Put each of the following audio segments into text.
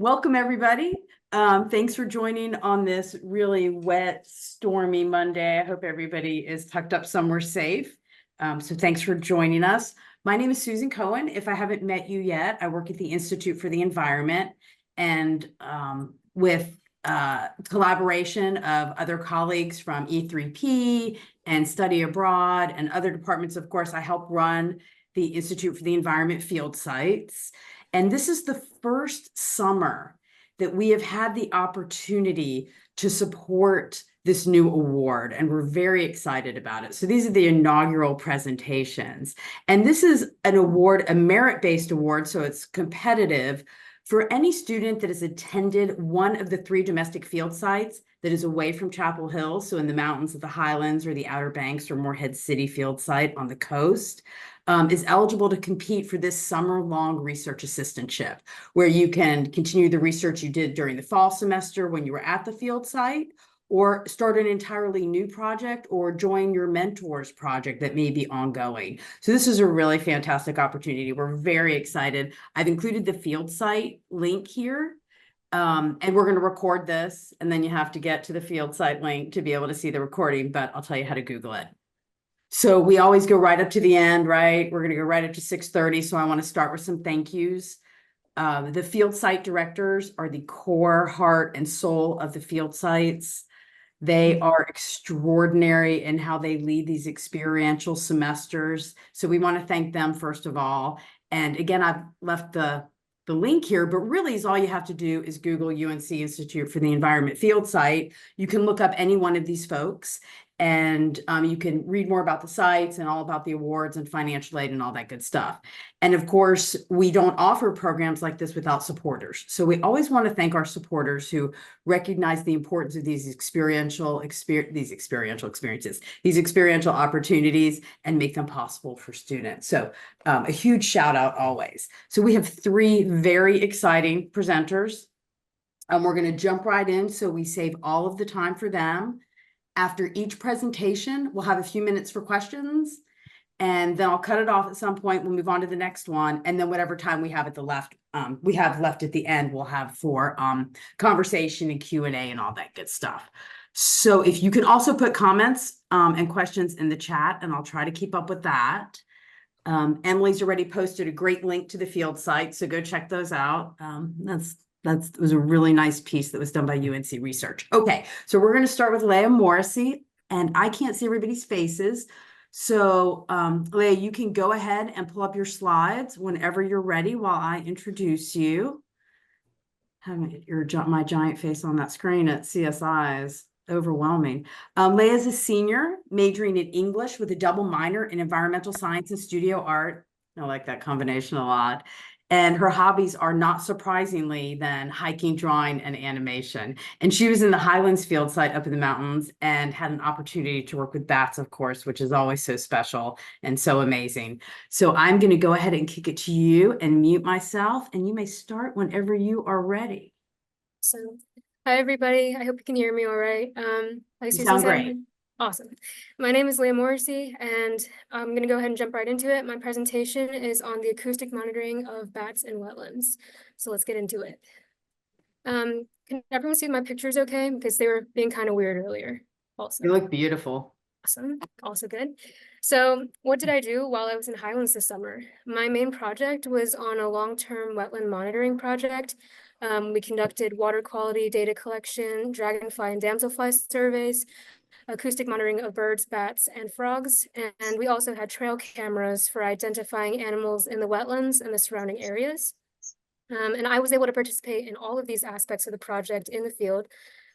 Welcome, everybody. Thanks for joining on this really wet, stormy Monday. I hope everybody is tucked up somewhere safe. So thanks for joining us. My name is Susan Cohen. If I haven't met you yet, I work at the Institute for the Environment, and with collaboration of other colleagues from E3P and Study Abroad and other departments, of course, I help run the Institute for the Environment field sites. And this is the first summer that we have had the opportunity to support this new award, and we're very excited about it. So these are the inaugural presentations. And this is an award, a merit-based award, so it's competitive for any student that has attended one of the 3 domestic field sites that is away from Chapel Hill, so in the mountains of the Highlands or the Outer Banks or Morehead City field site on the coast. Is eligible to compete for this summer-long research assistantship, where you can continue the research you did during the fall semester when you were at the field site, or start an entirely new project, or join your mentor's project that may be ongoing. So this is a really fantastic opportunity. We're very excited. I've included the field site link here. And we're going to record this, and then you have to get to the field site link to be able to see the recording, but I'll tell you how to Google it. So we always go right up to the end, right? We're going to go right up to 6:30. So I want to start with some thank yous. The field site directors are the core, heart, and soul of the field sites. They are extraordinary in how they lead these experiential semesters. So we want to thank them first of all. And again, I've left the link here, but really is all you have to do is Google UNC Institute for the Environment field site. You can look up any one of these folks, and you can read more about the sites and all about the awards and financial aid and all that good stuff. And of course, we don't offer programs like this without supporters. So we always want to thank our supporters who recognize the importance of these experiential experiences, these experiential opportunities, and make them possible for students. So a huge shout out always. So we have 3 very exciting presenters. We're going to jump right in so we save all of the time for them. After each presentation, we'll have a few minutes for questions, and then I'll cut it off at some point. We'll move on to the next one, and then whatever time we have at the left at the end, we'll have for conversation and Q&A and all that good stuff. So if you can also put comments and questions in the chat, and I'll try to keep up with that. Emily's already posted a great link to the field site, so go check those out. That was a really nice piece that was done by UNC Research. Okay, so we're going to start with Leah Morrissey, and I can't see everybody's faces. So Leah, you can go ahead and pull up your slides whenever you're ready while I introduce you. Having my giant face on that screen at CSI is overwhelming. Leah is a senior majoring in English with a double minor in environmental science and studio art. I like that combination a lot. And her hobbies are, not surprisingly, then hiking, drawing, and animation. And she was in the Highlands field site up in the mountains and had an opportunity to work with bats, of course, which is always so special and so amazing. So I'm going to go ahead and kick it to you and mute myself, and you may start whenever you are ready. So, hi, everybody. I hope you can hear me all right. You sound great. Awesome. My name is Leah Morrissey, and I'm going to go ahead and jump right into it. My presentation is on the acoustic monitoring of bats in wetlands. So let's get into it. Can everyone see my pictures okay? Because they were being kind of weird earlier. Also, you look beautiful. Awesome. Also good. So what did I do while I was in Highlands this summer? My main project was on a long-term wetland monitoring project. We conducted water quality data collection, dragonfly and damselfly surveys, acoustic monitoring of birds, bats, and frogs. And we also had trail cameras for identifying animals in the wetlands and the surrounding areas. And I was able to participate in all of these aspects of the project in the field.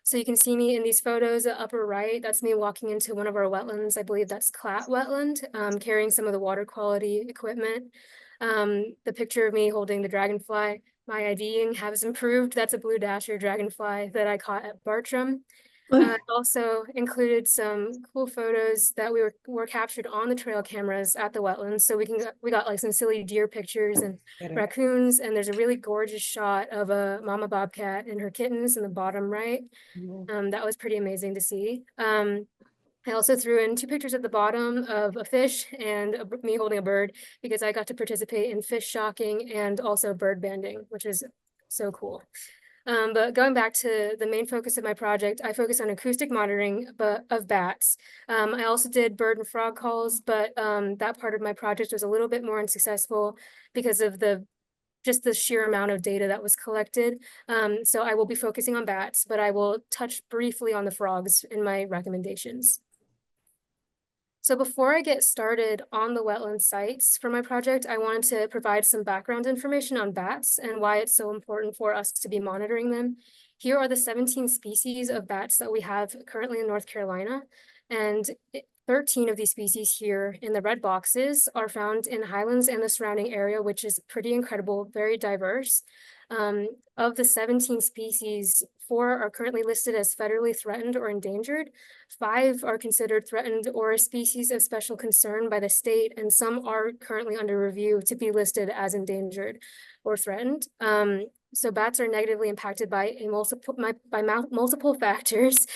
So you can see me in these photos, the upper right, that's me walking into one of our wetlands. I believe that's Clat Wetland, carrying some of the water quality equipment. The picture of me holding the dragonfly, my IDing has improved. That's a blue dasher dragonfly that I caught at Bartram. Also included some cool photos that were captured on the trail cameras at the wetlands. So we got like some silly deer pictures and raccoons, and there's a really gorgeous shot of a mama bobcat and her kittens in the bottom right. That was pretty amazing to see. I also threw in 2 pictures at the bottom of a fish and me holding a bird, because I got to participate in fish shocking and also bird banding, which is so cool. But going back to the main focus of my project, I focus on acoustic monitoring of bats. I also did bird and frog calls, but that part of my project was a little bit more unsuccessful because of just the sheer amount of data that was collected. So I will be focusing on bats, but I will touch briefly on the frogs in my recommendations. So before I get started on the wetland sites for my project, I wanted to provide some background information on bats and why it's so important for us to be monitoring them. Here are the 17 species of bats that we have currently in North Carolina, and 13 of these species here in the red boxes are found in Highlands and the surrounding area, which is pretty incredible, very diverse. Of the 17 species, 4 are currently listed as federally threatened or endangered. 5 are considered threatened or a species of special concern by the state, and some are currently under review to be listed as endangered or threatened. So bats are negatively impacted by multiple factors,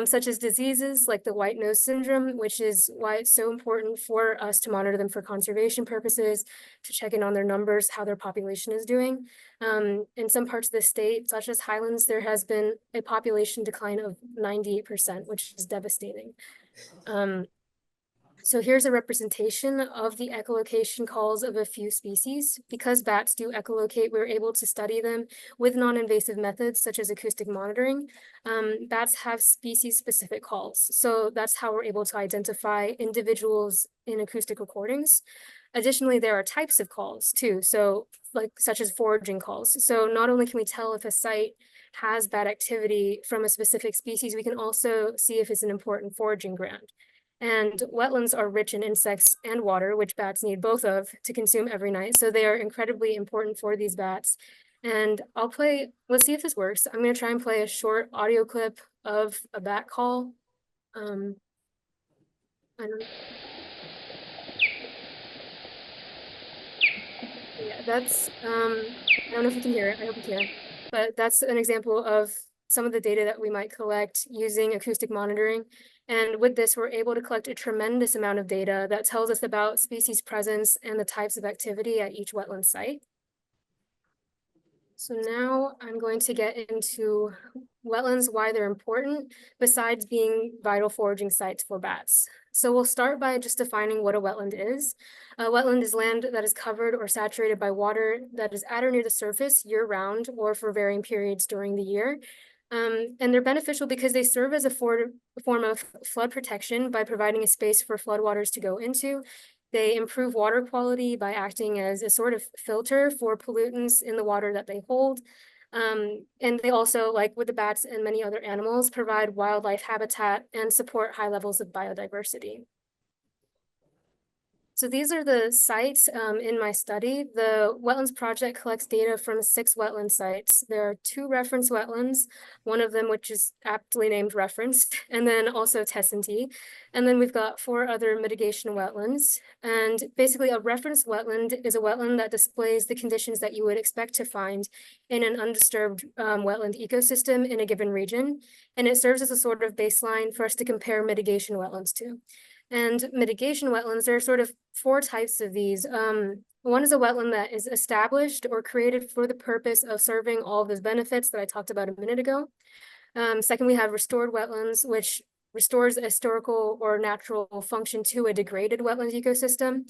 such as diseases like the white nose syndrome, which is why it's so important for us to monitor them for conservation purposes, to check in on their numbers, how their population is doing. In some parts of the state, such as Highlands, there has been a population decline of 98%, which is devastating. So here's a representation of the echolocation calls of a few species. Because bats do echolocate, we're able to study them with non-invasive methods such as acoustic monitoring. Bats have species-specific calls, so that's how we're able to identify individuals in acoustic recordings. Additionally, there are types of calls too, so such as foraging calls. So not only can we tell if a site has bat activity from a specific species, we can also see if it's an important foraging ground. And wetlands are rich in insects and water, which bats need both of to consume every night. So they are incredibly important for these bats. And let's see if this works. I'm going to try and play a short audio clip of a bat call. I don't Yeah, that's, I don't know if you can hear it. I hope you can. But that's an example of some of the data that we might collect using acoustic monitoring. And with this, we're able to collect a tremendous amount of data that tells us about species presence and the types of activity at each wetland site. So now I'm going to get into wetlands, why they're important, besides being vital foraging sites for bats. So we'll start by just defining what a wetland is. A wetland is land that is covered or saturated by water that is at or near the surface year-round or for varying periods during the year. And they're beneficial because they serve as a form of flood protection by providing a space for floodwaters to go into. They improve water quality by acting as a sort of filter for pollutants in the water that they hold. And they also, like with the bats and many other animals, provide wildlife habitat and support high levels of biodiversity. So these are the sites in my study. The Wetlands Project collects data from 6 wetland sites. There are 2 reference wetlands, one of them which is aptly named reference, and then also Tessenty. And then we've got 4 other mitigation wetlands. And basically a reference wetland is a wetland that displays the conditions that you would expect to find in an undisturbed wetland ecosystem in a given region. And it serves as a sort of baseline for us to compare mitigation wetlands to. And mitigation wetlands, there are sort of 4 types of these. One is a wetland that is established or created for the purpose of serving all of those benefits that I talked about a minute ago. Second, we have restored wetlands, which restores a historical or natural function to a degraded wetland ecosystem.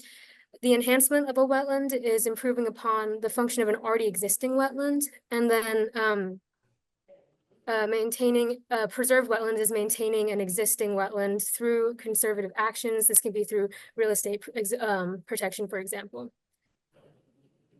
The enhancement of a wetland is improving upon the function of an already existing wetland. And then maintaining preserved wetlands is maintaining an existing wetland through conservative actions. This can be through real estate protection, for example.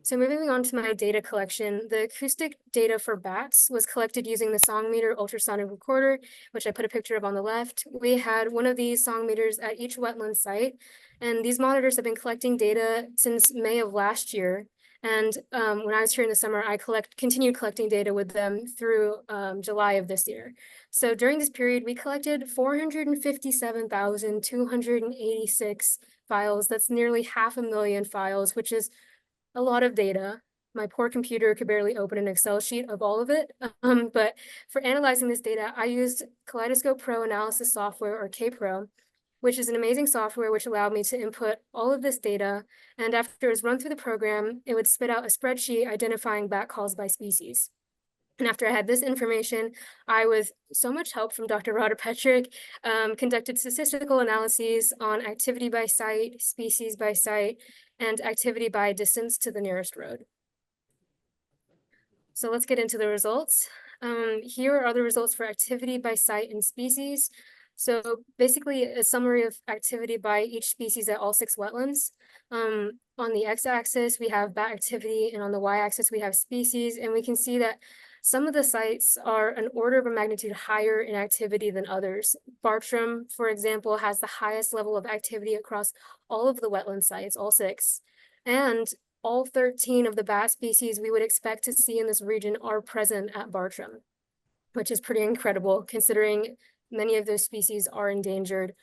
So moving on to my data collection, the acoustic data for bats was collected using the song meter ultrasonic recorder, which I put a picture of on the left. We had one of these song meters at each wetland site, and these monitors have been collecting data since May of last year. And when I was here in the summer, I continued collecting data with them through July of this year. So during this period, we collected 457,286 files. That's nearly 500,000 files, which is a lot of data. My poor computer could barely open an Excel sheet of all of it. But for analyzing this data, I used Kaleidoscope Pro Analysis Software, or KPro, which is an amazing software which allowed me to input all of this data. And after it was run through the program, it would spit out a spreadsheet identifying bat calls by species. And after I had this information, I, with so much help from Dr. Roder Petrick, conducted statistical analyses on activity by site, species by site, and activity by distance to the nearest road. So let's get into the results. Here are the results for activity by site and species. So basically a summary of activity by each species at all 6 wetlands. On the x-axis, we have bat activity, and on the y-axis, we have species, and we can see that some of the sites are an order of a magnitude higher in activity than others. Bartram, for example, has the highest level of activity across all of the wetland sites, all 6. And all 13 of the bat species we would expect to see in this region are present at Bartram, which is pretty incredible considering many of those species are endangered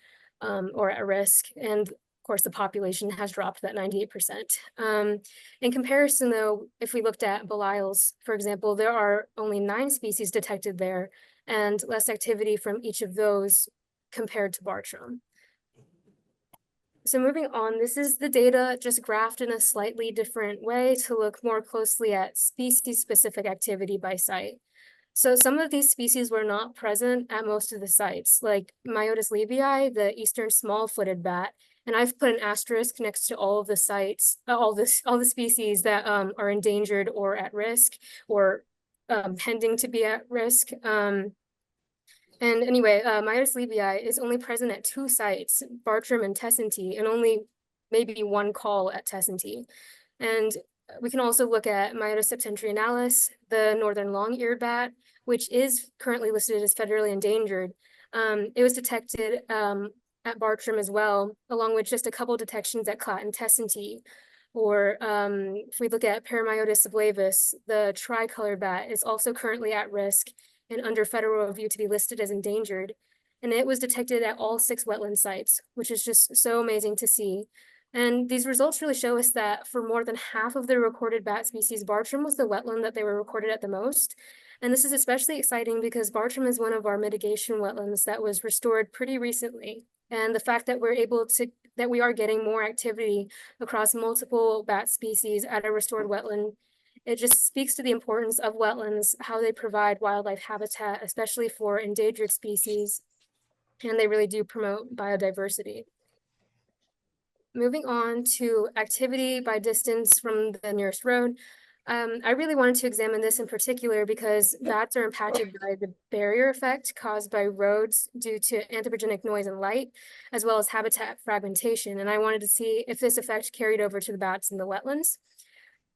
or at risk. And of course, the population has dropped that 98%. In comparison, though, if we looked at Belials, for example, there are only 9 species detected there and less activity from each of those compared to Bartram. So moving on, this is the data just graphed in a slightly different way to look more closely at species-specific activity by site. So some of these species were not present at most of the sites, like Myotis lebii, the eastern small-footed bat, and I've put an asterisk next to all of the sites, all the species that are endangered or at risk or pending to be at risk. And anyway, Myotis lebii is only present at 2 sites, Bartram and Tessenty, and only maybe 1 call at Tessenty. And we can also look at Myotis septentrionalis, the northern long-eared bat, which is currently listed as federally endangered. It was detected at Bartram as well, along with just a couple detections at Clat and Tessenty. Or if we look at Paramyotis sublavis, the tricolored bat is also currently at risk and under federal review to be listed as endangered. And it was detected at all 6 wetland sites, which is just so amazing to see. And these results really show us that for more than half of the recorded bat species, Bartram was the wetland that they were recorded at the most. And this is especially exciting because Bartram is one of our mitigation wetlands that was restored pretty recently. And the fact that we are getting more activity across multiple bat species at a restored wetland, it just speaks to the importance of wetlands, how they provide wildlife habitat, especially for endangered species, and they really do promote biodiversity. Moving on to activity by distance from the nearest road. I really wanted to examine this in particular because bats are impacted by the barrier effect caused by roads due to anthropogenic noise and light, as well as habitat fragmentation. And I wanted to see if this effect carried over to the bats in the wetlands.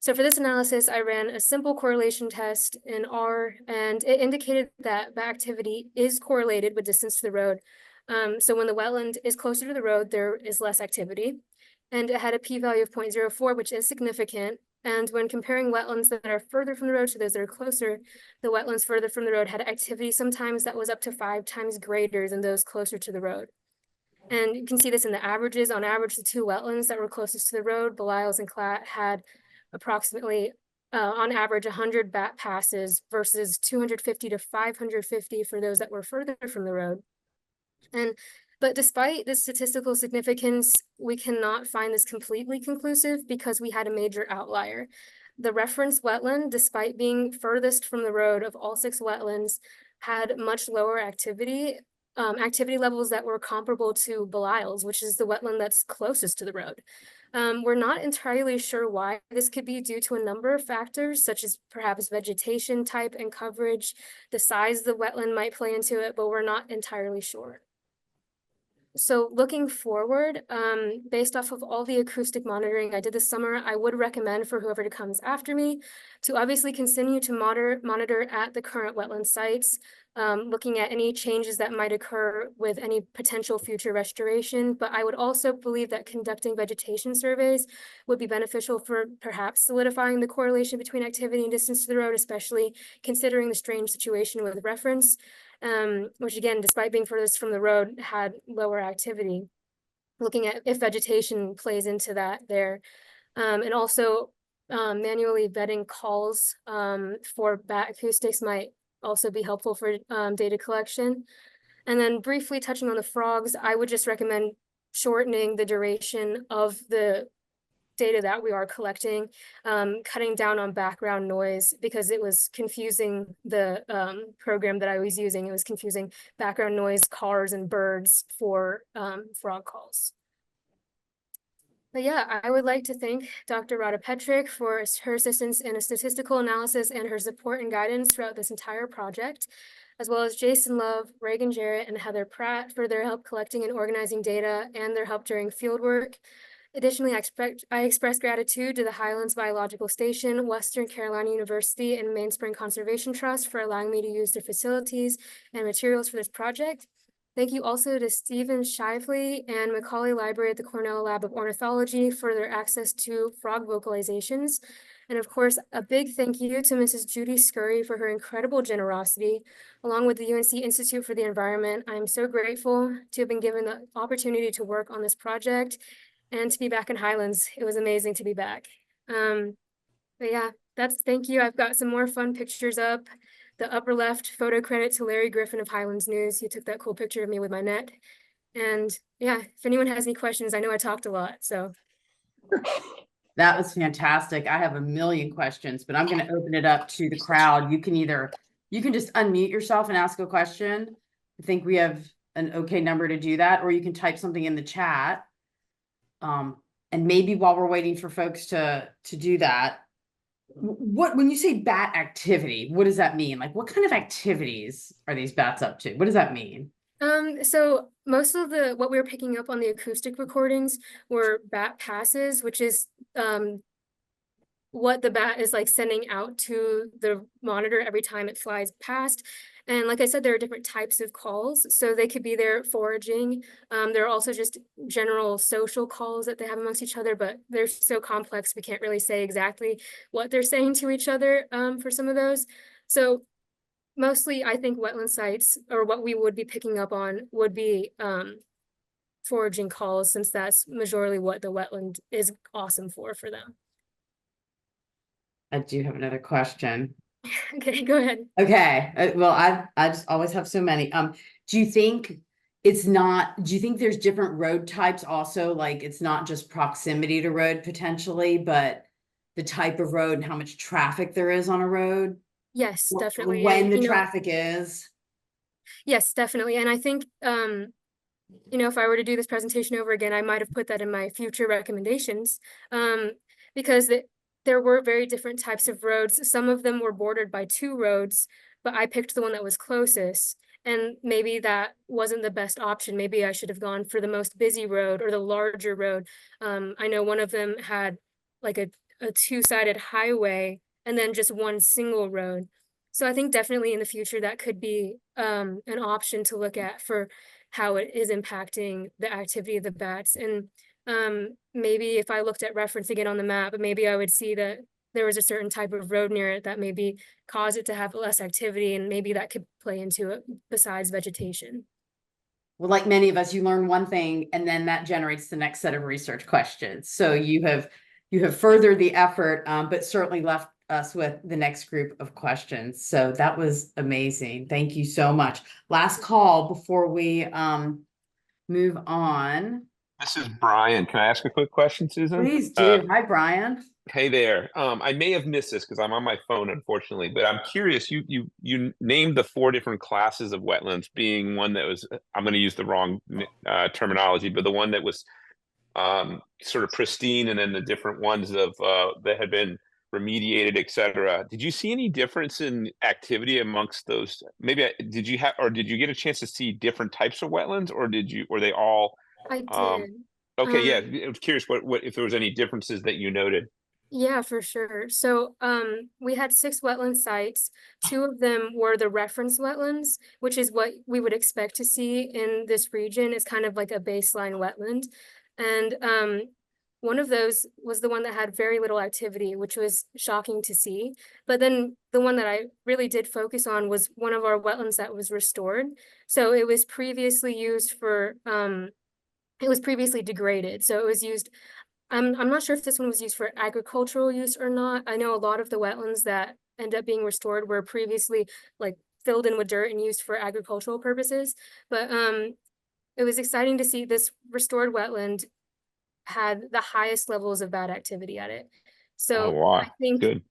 So for this analysis, I ran a simple correlation test in R, and it indicated that bat activity is correlated with distance to the road. So when the wetland is closer to the road, there is less activity. And it had a p-value of 0.04, which is significant. And when comparing wetlands that are further from the road to those that are closer, the wetlands further from the road had activity sometimes that was up to 5 times greater than those closer to the road. And you can see this in the averages. On average, the 2 wetlands that were closest to the road, Belials and Clat, had approximately, on average, 100 bat passes versus 250 to 550 for those that were further from the road. But despite this statistical significance, we cannot find this completely conclusive because we had a major outlier. The reference wetland, despite being furthest from the road of all 6 wetlands, had much lower activity levels that were comparable to Belials, which is the wetland that's closest to the road. We're not entirely sure why. This could be due to a number of factors, such as perhaps vegetation type and coverage. The size of the wetland might play into it, but we're not entirely sure. So looking forward, based off of all the acoustic monitoring I did this summer, I would recommend for whoever comes after me to obviously continue to monitor at the current wetland sites, looking at any changes that might occur with any potential future restoration. But I would also believe that conducting vegetation surveys would be beneficial for perhaps solidifying the correlation between activity and distance to the road, especially considering the strange situation with reference. Which again, despite being furthest from the road, had lower activity. Looking at if vegetation plays into that there. And also manually vetting calls for bat acoustics might also be helpful for data collection. And then briefly touching on the frogs, I would just recommend shortening the duration of the data that we are collecting, cutting down on background noise because it was confusing the program that I was using. It was confusing background noise, cars and birds for frog calls. But yeah, I would like to thank Dr. Rada Petrick for her assistance in a statistical analysis and her support and guidance throughout this entire project, as well as Jason Love, Reagan Jarrett, and Heather Pratt for their help collecting and organizing data and their help during fieldwork. Additionally, I express gratitude to the Highlands Biological Station, Western Carolina University, and Mainspring Conservation Trust for allowing me to use their facilities and materials for this project. Thank you also to Stephen Shively and Macaulay Library at the Cornell Lab of Ornithology for their access to frog vocalizations. And of course, a big thank you to Mrs. Judy Scurry for her incredible generosity, along with the UNC Institute for the Environment. I'm so grateful to have been given the opportunity to work on this project and to be back in Highlands. It was amazing to be back. But yeah, thank you. I've got some more fun pictures up. The upper left photo credit to Larry Griffin of Highlands News. He took that cool picture of me with my net. And yeah, if anyone has any questions, I know I talked a lot, so. That was fantastic. I have a million questions, but I'm going to open it up to the crowd. You can just unmute yourself and ask a question. I think we have an okay number to do that, or you can type something in the chat. And maybe while we're waiting for folks to do that, when you say bat activity, what does that mean? Like, what kind of activities are these bats up to? What does that mean? So most of what we were picking up on the acoustic recordings were bat passes, which is what the bat is like sending out to the monitor every time it flies past. And like I said, there are different types of calls. So they could be there foraging. There are also just general social calls that they have amongst each other, but they're so complex, we can't really say exactly what they're saying to each other for some of those. So mostly I think wetland sites, or what we would be picking up on, would be foraging calls, since that's majorly what the wetland is awesome for them. I do have another question. Okay, go ahead. Okay. Well, I just always have so many. Do you think there's different road types also? Like, it's not just proximity to road potentially, but the type of road and how much traffic there is on a road? Yes, definitely. When the traffic is? Yes, definitely. And I think, if I were to do this presentation over again, I might have put that in my future recommendations, because there were very different types of roads. Some of them were bordered by 2 roads, but I picked the one that was closest. And maybe that wasn't the best option. Maybe I should have gone for the most busy road or the larger road. I know one of them had like a 2-sided highway and then just one single road. So I think definitely in the future that could be an option to look at for how it is impacting the activity of the bats. And maybe if I looked at reference again on the map, maybe I would see that there was a certain type of road near it that maybe caused it to have less activity, and maybe that could play into it besides vegetation. Well, like many of us, you learn one thing and then that generates the next set of research questions. So you have furthered the effort, but certainly left us with the next group of questions. So that was amazing. Thank you so much. Last call before we move on. This is Brian. Can I ask a quick question, Susan? Please do. Hi, Brian. Hey there. I may have missed this because I'm on my phone, unfortunately, but I'm curious. You named the 4 different classes of wetlands, being one that was, I'm going to use the wrong terminology, but the one that was sort of pristine, and then the different ones of that had been remediated, et cetera. Did you see any difference in activity amongst those? Maybe did you get a chance to see different types of wetlands, or were they all? I did. Okay, yeah. I was curious what if there was any differences that you noted. Yeah, for sure. So we had 6 wetland sites. 2 of them were the reference wetlands, which is what we would expect to see in this region. It's kind of like a baseline wetland. And one of those was the one that had very little activity, which was shocking to see. But then the one that I really did focus on was one of our wetlands that was restored. So it was previously used for, it was previously degraded. So it was used, I'm not sure if this one was used for agricultural use or not. I know a lot of the wetlands that end up being restored were previously like filled in with dirt and used for agricultural purposes. But it was exciting to see this restored wetland had the highest levels of bad activity at it. Oh, So wow. I think, Good.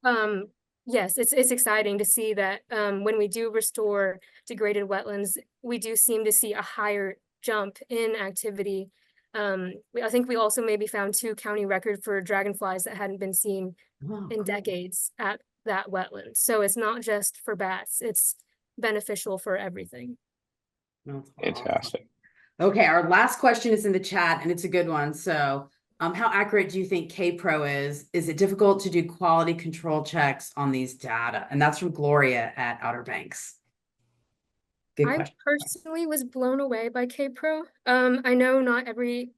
yes, it's exciting to see that when we do restore degraded wetlands, we do seem to see a higher jump in activity. I think we also maybe found 2 county record for dragonflies that hadn't been seen Oh, in cool. decades at that wetland. So it's not just for bats, it's beneficial for everything. That's Fantastic. awesome. Okay, our last question is in the chat, and it's a good one. So, how accurate do you think K-Pro is? Is it difficult to do quality control checks on these data? And that's from Gloria at Outer Banks. Good I question. personally was blown away by K-Pro. I know not every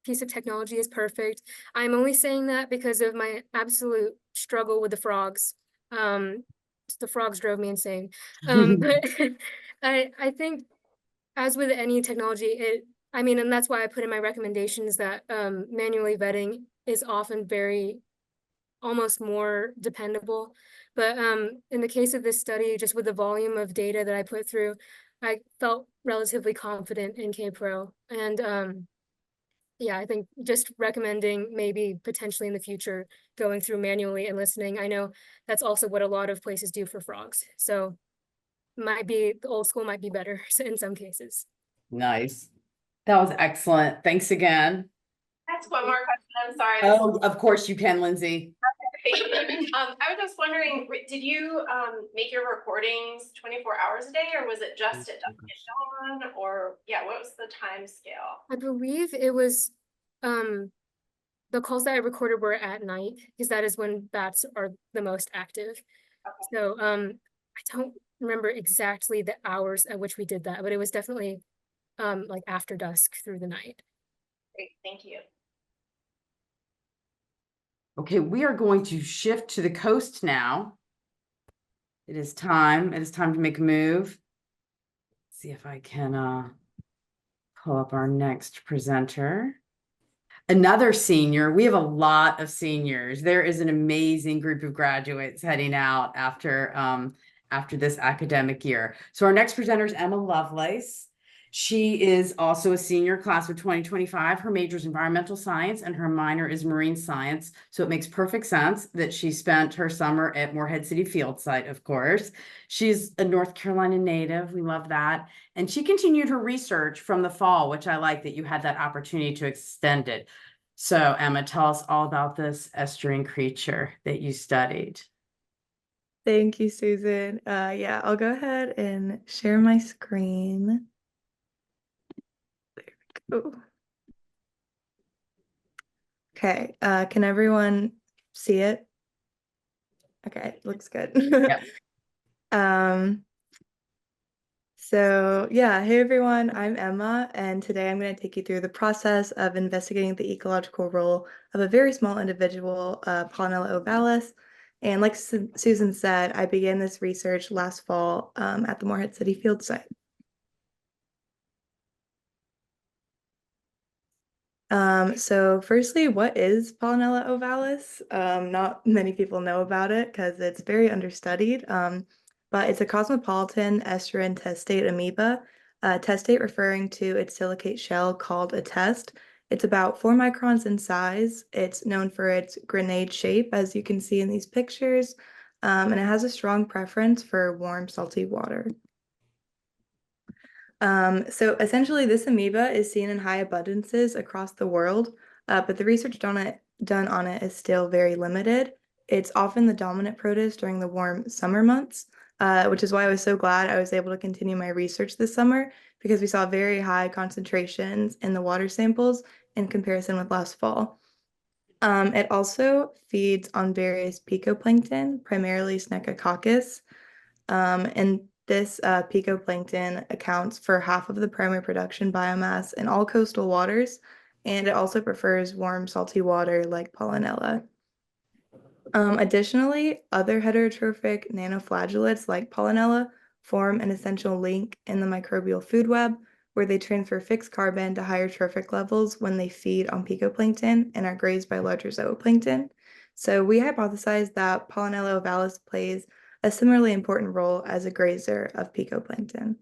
piece of technology is perfect. I'm only saying that because of my absolute struggle with the frogs. The frogs drove me insane. But I think as with any technology, and that's why I put in my recommendations that manually vetting is often almost more dependable. But in the case of this study, just with the volume of data that I put through, I felt relatively confident in K-Pro. And yeah, I think just recommending maybe potentially in the future going through manually and listening. I know that's also what a lot of places do for frogs. So might be the old school might be better in some cases. Nice. That was excellent. Thanks again. That's one more question. I'm sorry. Oh, of course you can, Lindsay. I was just wondering, did you make your recordings 24 hours a day, or was it just at dawn? Or yeah, what was the time scale? I believe it was the calls that I recorded were at night because that is when bats are the most active. Okay. So I don't remember exactly the hours at which we did that, but it was definitely like after dusk through the night. Great, thank you. Okay, we are going to shift to the coast now. It is time. It is time to make a move. See if I can pull up our next presenter. Another senior. We have a lot of seniors. There is an amazing group of graduates heading out after this academic year. So our next presenter is Emma Lovelace. She is also a senior, class of 2025. Her major is environmental science and her minor is marine science. So it makes perfect sense that she spent her summer at Morehead City field site, of course. She's a North Carolina native. We love that. And she continued her research from the fall, which I like that you had that opportunity to extend it. So Emma, tell us all about this estuarine creature that you studied. Thank you, Susan. Yeah, I'll go ahead and share my screen. There we go. Okay, can everyone see it? Okay, looks good. Yep. So yeah, hey everyone, I'm Emma, and today I'm going to take you through the process of investigating the ecological role of a very small individual, Palinella ovalis. And like Susan said, I began this research last fall at the Morehead City field site. So firstly, what is Palinella ovalis? Not many people know about it because it's very understudied. But it's a cosmopolitan estuarine testate amoeba, testate referring to its silicate shell called a test. It's about 4 microns in size. It's known for its grenade shape, as you can see in these pictures, and it has a strong preference for warm, salty water. So essentially, this amoeba is seen in high abundances across the world, but the research done on it is still very limited. It's often the dominant protist during the warm summer months, which is why I was so glad I was able to continue my research this summer because we saw very high concentrations in the water samples in comparison with last fall. It also feeds on various picoplankton, primarily Snechococcus, and this picoplankton accounts for half of the primary production biomass in all coastal waters, and it also prefers warm, salty water like Palinella. Additionally, other heterotrophic nanoflagellates like Palinella form an essential link in the microbial food web where they transfer fixed carbon to higher trophic levels when they feed on picoplankton and are grazed by larger zooplankton. So we hypothesized that Palinella ovalis plays a similarly important role as a grazer of picoplankton.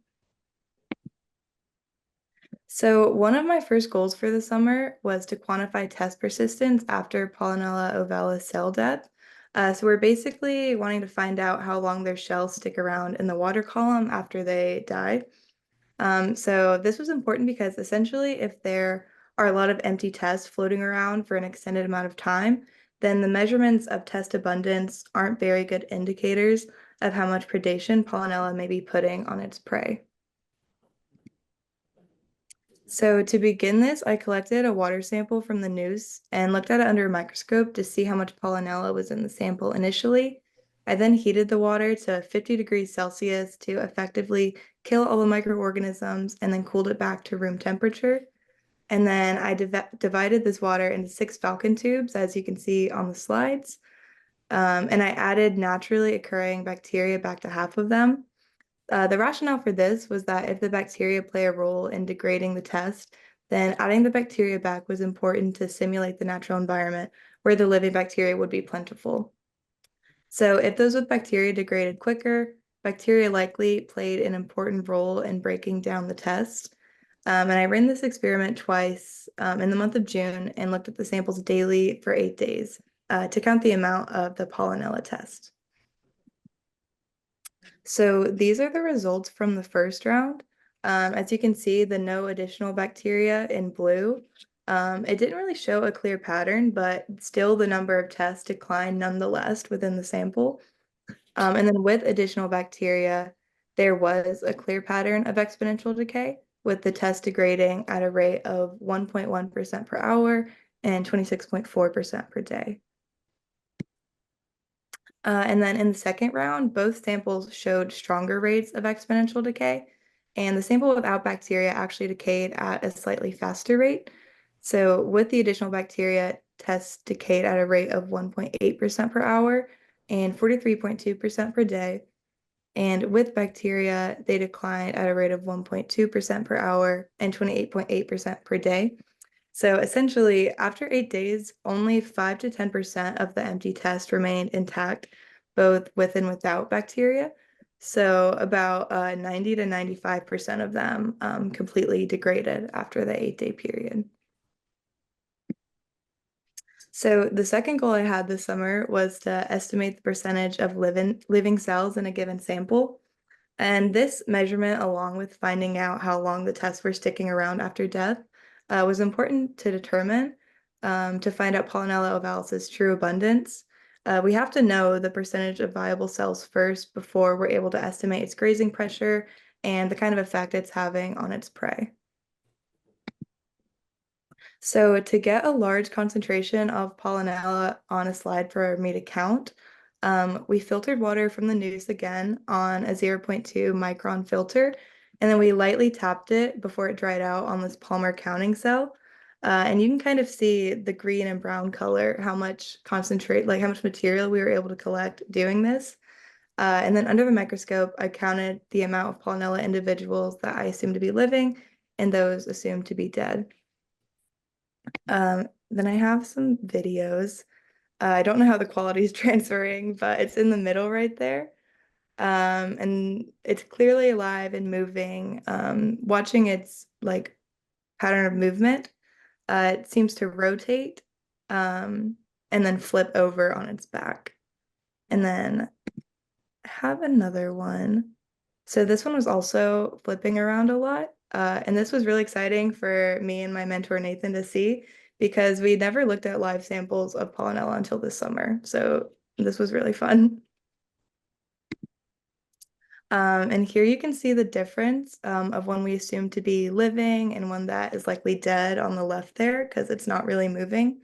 So one of my first goals for the summer was to quantify test persistence after Pollinella ovalis cell death. So we're basically wanting to find out how long their shells stick around in the water column after they die. So this was important because essentially if there are a lot of empty tests floating around for an extended amount of time, then the measurements of test abundance aren't very good indicators of how much predation Pollinella may be putting on its prey. So to begin this, I collected a water sample from the Neuse and looked at it under a microscope to see how much Pollinella was in the sample initially. I then heated the water to 50 degrees Celsius to effectively kill all the microorganisms and then cooled it back to room temperature. And then I divided this water into 6 falcon tubes, as you can see on the slides. And I added naturally occurring bacteria back to half of them. The rationale for this was that if the bacteria play a role in degrading the test, then adding the bacteria back was important to simulate the natural environment where the living bacteria would be plentiful. So if those with bacteria degraded quicker, bacteria likely played an important role in breaking down the test. And I ran this experiment twice in the month of June and looked at the samples daily for 8 days to count the amount of the Pollinella test. So these are the results from the first round. As you can see, the no additional bacteria in blue. It didn't really show a clear pattern, but still the number of tests declined nonetheless within the sample. And then with additional bacteria, there was a clear pattern of exponential decay, with the test degrading at a rate of 1.1% per hour and 26.4% per day. And then in the second round, both samples showed stronger rates of exponential decay, and the sample without bacteria actually decayed at a slightly faster rate. So with the additional bacteria, tests decayed at a rate of 1.8% per hour and 43.2% per day. And with bacteria, they declined at a rate of 1.2% per hour and 28.8% per day. So essentially, after 8 days, only 5 to 10% of the empty test remained intact, both with and without bacteria. So about 90 to 95% of them completely degraded after the 8-day period. So the second goal I had this summer was to estimate the percentage of living cells in a given sample. And this measurement, along with finding out how long the tests were sticking around after death, was important to determine to find out Pollinella ovalis's true abundance. We have to know the percentage of viable cells first before we're able to estimate its grazing pressure and the kind of effect it's having on its prey. So to get a large concentration of Pollinella on a slide for me to count, we filtered water from the Neuse again on a 0.2 micron filter, and then we lightly tapped it before it dried out on this Palmer counting cell. And you can kind of see the green and brown color, how much how much material we were able to collect doing this. And then under the microscope, I counted the amount of Pollinella individuals that I assumed to be living and those assumed to be dead. Then I have some videos. I don't know how the quality is transferring, but it's in the middle right there. And it's clearly alive and moving. Watching its like pattern of movement, it seems to rotate and then flip over on its back. And then I have another one. So this one was also flipping around a lot. And this was really exciting for me and my mentor Nathan to see because we never looked at live samples of Pollinella until this summer. So this was really fun. And here you can see the difference of one we assume to be living and one that is likely dead on the left there because it's not really moving.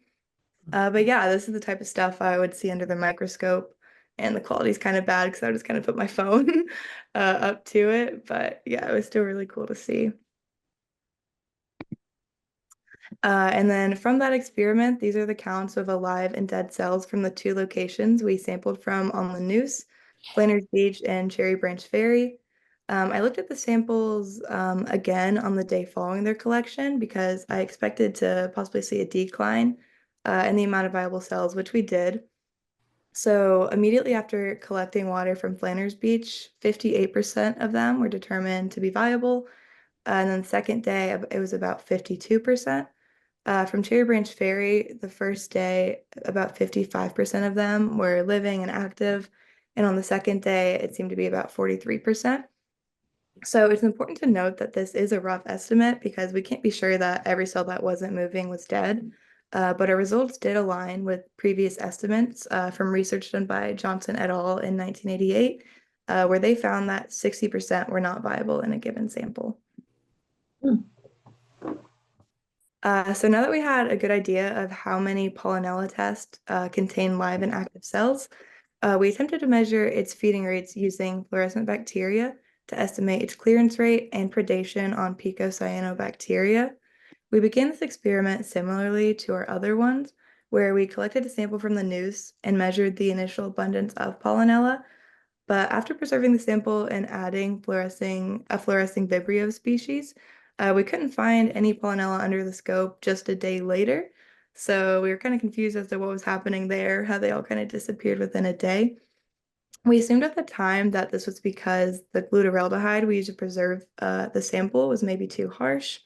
But yeah, this is the type of stuff I would see under the microscope. And the quality is kind of bad because I would just kind of put my phone up to it. But yeah, it was still really cool to see. And then from that experiment, these are the counts of alive and dead cells from the 2 locations we sampled from on the Neuse, Flanders Beach and Cherry Branch Ferry. I looked at the samples again on the day following their collection because I expected to possibly see a decline in the amount of viable cells, which we did. So immediately after collecting water from Flanders Beach, 58% of them were determined to be viable, And then the second day, it was about 52%. From Cherry Branch Ferry, the first day, about 55% of them were living and active. And on the second day, it seemed to be about 43%. So it's important to note that this is a rough estimate because we can't be sure that every cell that wasn't moving was dead. But our results did align with previous estimates from research done by Johnson et al. In 1988, where they found that 60% were not viable in a given sample. So now that we had a good idea of how many Pollinella tests contain live and active cells, we attempted to measure its feeding rates using fluorescent bacteria to estimate its clearance rate and predation on picocyanobacteria. We began this experiment similarly to our other ones, where we collected a sample from the noose and measured the initial abundance of Pollinella. But after preserving the sample and adding a fluorescing Vibrio species, we couldn't find any Pollinella under the scope just a day later. So we were kind of confused as to what was happening there, how they all kind of disappeared within a day. We assumed at the time that this was because the glutaraldehyde we used to preserve the sample was maybe too harsh.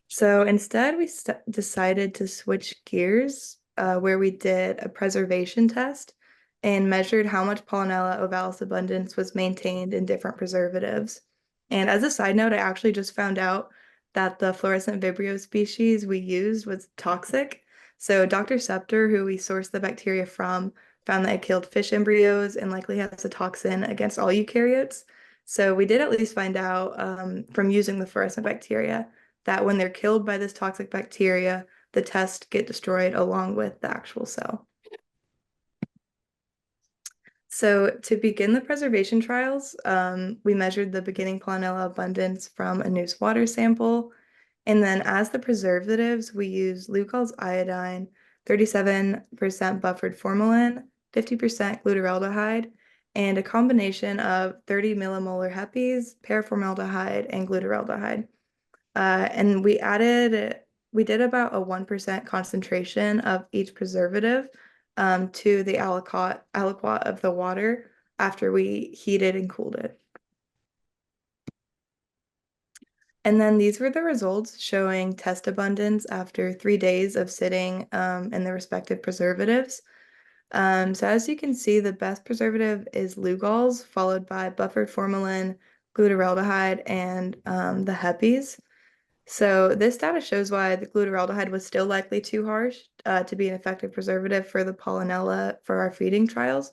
So instead, we decided to switch gears where we did a preservation test and measured how much Pollinella ovalis abundance was maintained in different preservatives. And as a side note, I actually just found out that the fluorescent Vibrio species we used was toxic. So Dr. Scepter, who we sourced the bacteria from, found that it killed fish embryos and likely has a toxin against all eukaryotes. So we did at least find out from using the fluorescent bacteria that when they're killed by this toxic bacteria, the tests get destroyed along with the actual cell. So to begin the preservation trials, we measured the beginning Pollinella abundance from a noose water sample. And then as the preservatives, we used Lugol's iodine, 37% buffered formalin, 50% glutaraldehyde, and a combination of 30 millimolar hepes, paraformaldehyde, and glutaraldehyde. And we did about a 1% concentration of each preservative to the aliquot of the water after we heated and cooled it. And then these were the results showing test abundance after 3 days of sitting in the respective preservatives. So as you can see, the best preservative is Lugol's, followed by buffered formalin, glutaraldehyde, and the hepes. So this data shows why the glutaraldehyde was still likely too harsh to be an effective preservative for the Pollinella for our feeding trials,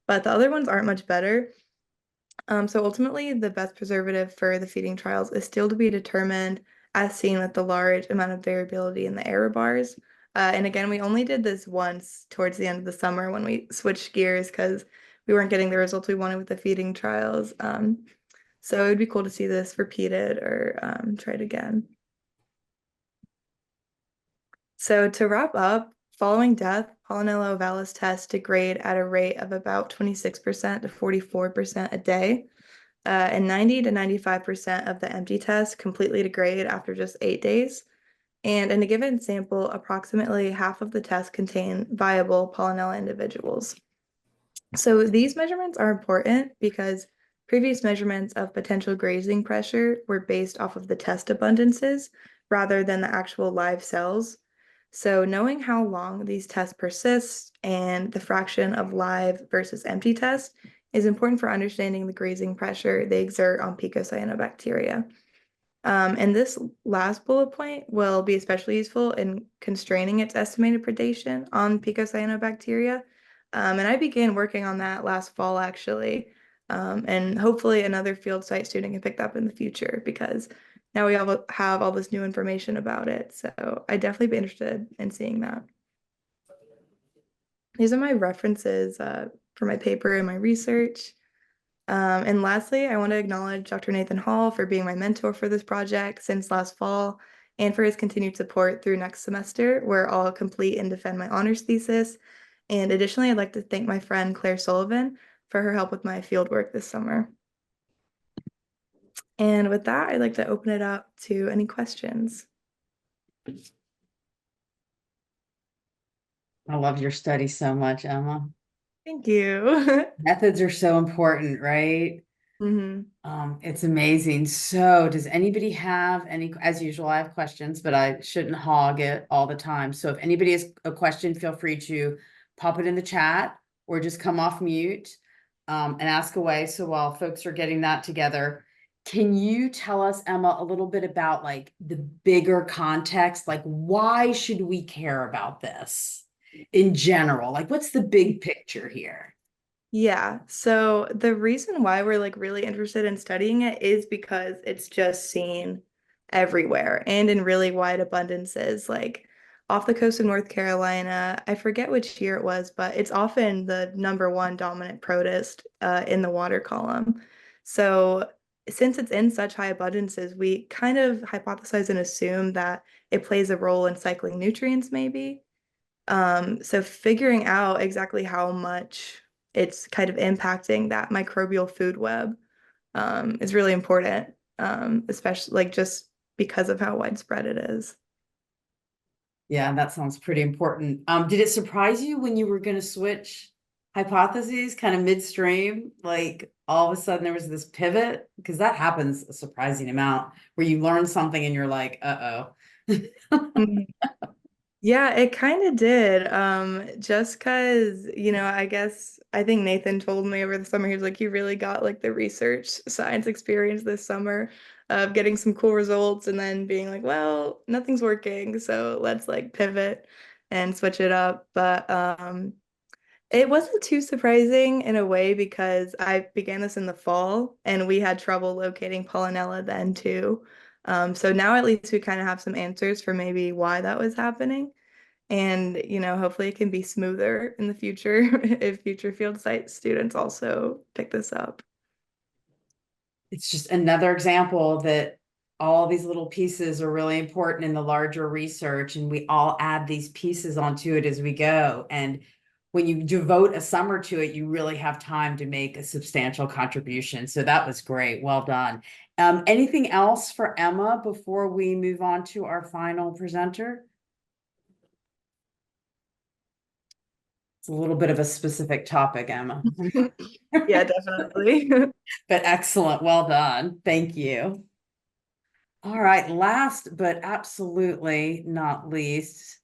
but the other ones aren't much better. So ultimately, the best preservative for the feeding trials is still to be determined, as seen with the large amount of variability in the error bars. And again, we only did this once towards the end of the summer when we switched gears because we weren't getting the results we wanted with the feeding trials. So it would be cool to see this repeated or tried again. So to wrap up, following death, Pollinella ovalis tests degrade at a rate of about 26% to 44% a day. And 90 to 95% of the empty tests completely degrade after just 8 days. And in a given sample, approximately half of the tests contain viable Pollinella individuals. So these measurements are important because previous measurements of potential grazing pressure were based off of the test abundances rather than the actual live cells. So knowing how long these tests persist and the fraction of live versus empty tests is important for understanding the grazing pressure they exert on picocyanobacteria. And this last bullet point will be especially useful in constraining its estimated predation on picocyanobacteria. And I began working on that last fall, actually. And hopefully another field site student can pick that up in the future because now we all have all this new information about it. So I'd definitely be interested in seeing that. These are my references for my paper and my research. And lastly, I want to acknowledge Dr. Nathan Hall for being my mentor for this project since last fall and for his continued support through next semester, where I'll complete and defend my honors thesis. And additionally, I'd like to thank my friend Claire Sullivan for her help with my fieldwork this summer. And with that, I'd like to open it up to any questions. I love your study so much, Emma. Thank you. Methods are so important, right? It's amazing. So does anybody have any, as usual, I have questions, but I shouldn't hog it all the time. So if anybody has a question, feel free to pop it in the chat or just come off mute and ask away. So while folks are getting that together, can you tell us, Emma, a little bit about like the bigger context? Like, why should we care about this in general? Like, what's the big picture here? Yeah, so the reason why we're like really interested in studying it is because it's just seen everywhere and in really wide abundances, like off the coast of North Carolina. I forget which year it was, but it's often the #1 dominant protist in the water column. So since it's in such high abundances, we kind of hypothesize and assume that it plays a role in cycling nutrients, maybe. So figuring out exactly how much it's kind of impacting that microbial food web is really important, especially like just because of how widespread it is. Yeah, that sounds pretty important. Did it surprise you when you were going to switch hypotheses kind of midstream? Like all of a sudden there was this pivot? Because that happens a surprising amount where you learn something and you're like, uh-oh. Mhm. Yeah, it kind of did. Just because, I think Nathan told me over the summer, he was like, you really got like the research science experience this summer of getting some cool results and then being like, well, nothing's working, so let's like pivot and switch it up. But it wasn't too surprising in a way because I began this in the fall and we had trouble locating Pollinella then too. So now at least we kind of have some answers for maybe why that was happening. And, hopefully it can be smoother in the future if future field site students also pick this up. It's just another example that all these little pieces are really important in the larger research, and we all add these pieces onto it as we go. And when you devote a summer to it, you really have time to make a substantial contribution. So that was great. Well done. Anything else for Emma before we move on to our final presenter? It's a little bit of a specific topic, Emma. Yeah, definitely. But excellent. Well done. Thank you. All right, last but absolutely not least,